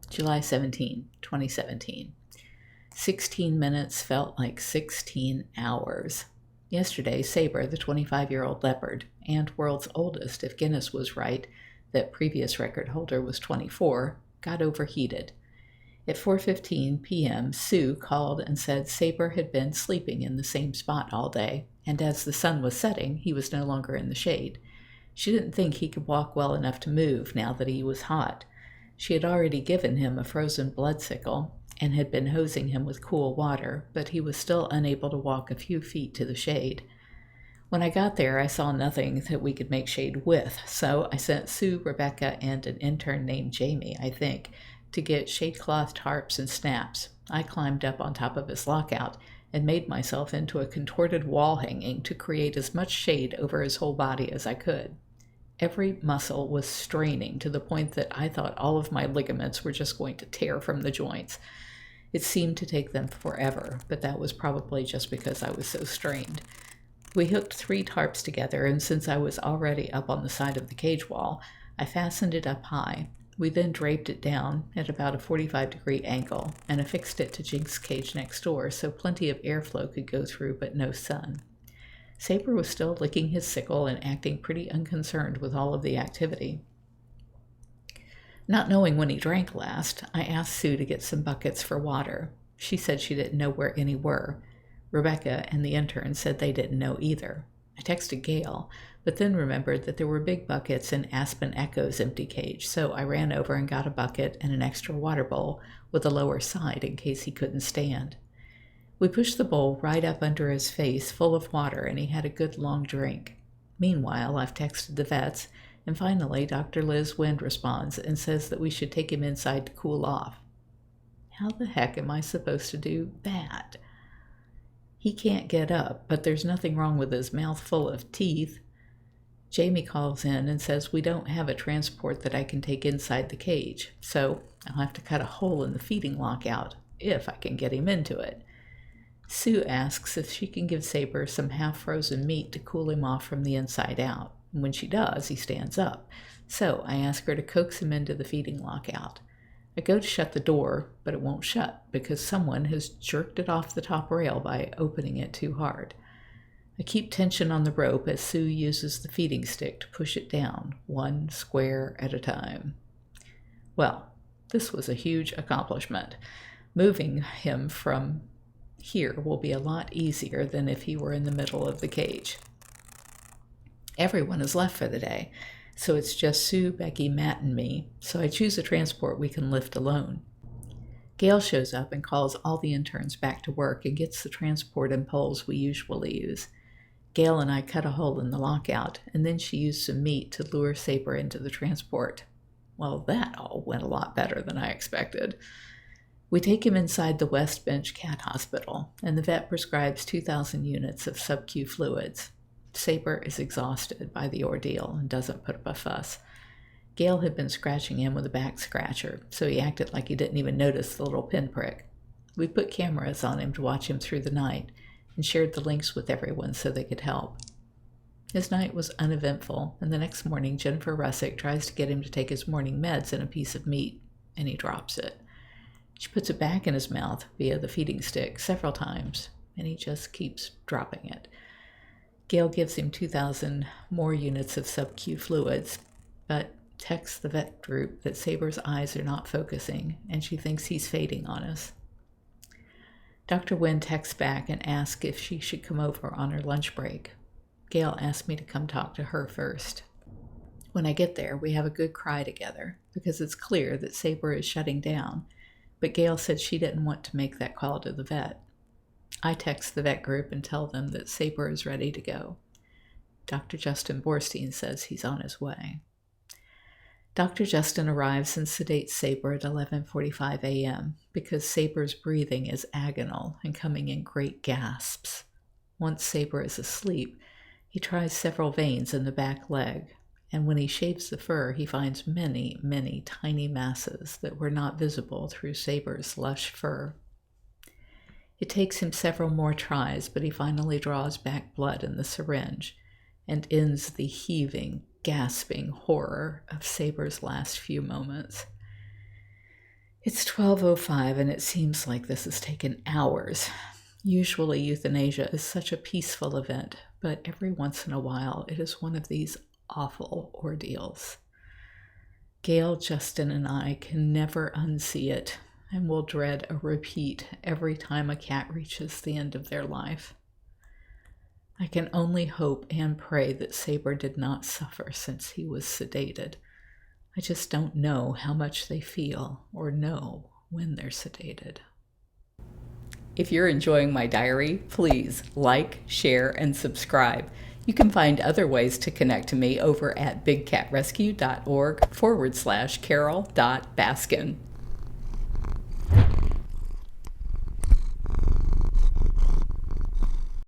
July 17, 2017. 16 minutes felt like 16 hours. Yesterday, Sabre, the 25-year-old leopard, and world's oldest, if Guinness was right, that previous record holder was 24, got overheated. At 4:15 p.m., Sue called and said Sabre had been sleeping in the same spot all day, and as the sun was setting, he was no longer in the shade. She didn't think he could walk well enough to move now that he was hot. She had already given him a frozen blood cicle and had been hosing him with cool water, but he was still unable to walk a few feet to the shade. When I got there, I saw nothing that we could make shade with, so I sent Sue, Rebecca, and an intern named Jamie, I think, to get shade cloth, tarps, and snaps. I climbed up on top of his lockout and made myself into a contorted wall hanging to create as much shade over his whole body as I could. Every muscle was straining to the point that I thought all of my ligaments were just going to tear from the joints. It seemed to take them forever, but that was probably just because I was so strained. We hooked 3 tarps together, and since I was already up on the side of the cage wall, I fastened it up high. We then draped it down at about a 45-degree angle and affixed it to Jink's cage next door so plenty of airflow could go through but no sun. Sabre was still licking his sickle and acting pretty unconcerned with all of the activity. Not knowing when he drank last, I asked Sue to get some buckets for water. She said she didn't know where any were. Rebecca and the intern said they didn't know either. I texted Gail, but then remembered that there were big buckets in Aspen Echo's empty cage, so I ran over and got a bucket and an extra water bowl with a lower side in case he couldn't stand. We pushed the bowl right up under his face, full of water, and he had a good long drink. Meanwhile, I've texted the vets, and finally Dr. Liz Wind responds and says that we should take him inside to cool off. How the heck am I supposed to do that? He can't get up, but there's nothing wrong with his mouth full of teeth. Jamie calls in and says we don't have a transport that I can take inside the cage, so I'll have to cut a hole in the feeding lockout, if I can get him into it. Sue asks if she can give Sabre some half-frozen meat to cool him off from the inside out. And when she does, he stands up. So I ask her to coax him into the feeding lockout. I go to shut the door, but it won't shut because someone has jerked it off the top rail by opening it too hard. I keep tension on the rope as Sue uses the feeding stick to push it down, 1 square at a time. Well, this was a huge accomplishment. Moving him from here will be a lot easier than if he were in the middle of the cage. Everyone is left for the day, so it's just Sue, Becky, Matt, and me, so I choose a transport we can lift alone. Gail shows up and calls all the interns back to work and gets the transport and poles we usually use. Gail and I cut a hole in the lockout, and then she used some meat to lure Sabre into the transport. Well, that all went a lot better than I expected. We take him inside the West Bench Cat Hospital, and the vet prescribes 2,000 units of sub-Q fluids. Sabre is exhausted by the ordeal and doesn't put up a fuss. Gail had been scratching him with a back scratcher, so he acted like he didn't even notice the little pinprick. We put cameras on him to watch him through the night, and shared the links with everyone so they could help. His night was uneventful, and the next morning Jennifer Russick tries to get him to take his morning meds and a piece of meat, and he drops it. She puts it back in his mouth via the feeding stick several times, and he just keeps dropping it. Gail gives him 2,000 more units of sub-Q fluids, but texts the vet group that Sabre's eyes are not focusing, and she thinks he's fading on us. Dr. Wynn texts back and asks if she should come over on her lunch break. Gail asked me to come talk to her first. When I get there, we have a good cry together, because it's clear that Sabre is shutting down, but Gail said she didn't want to make that call to the vet. I text the vet group and tell them that Sabre is ready to go. Dr. Justin Borstein says he's on his way. Dr. Justin arrives and sedates Sabre at 11:45 a.m. because Sabre's breathing is agonal and coming in great gasps. Once Sabre is asleep, he tries several veins in the back leg, and when he shaves the fur, he finds many, many tiny masses that were not visible through Sabre's lush fur. It takes him several more tries, but he finally draws back blood in the syringe and ends the heaving, gasping horror of Sabre's last few moments. It's 12:05 and it seems like this has taken hours. Usually euthanasia is such a peaceful event, but every once in a while it is one of these awful ordeals. Gail, Justin, and I can never unsee it and will dread a repeat every time a cat reaches the end of their life. I can only hope and pray that Sabre did not suffer since he was sedated. I just don't know how much they feel or know when they're sedated. If you're enjoying my diary, please like, share, and subscribe. You can find other ways to connect to me over at bigcatrescue.org/Carole.Baskin.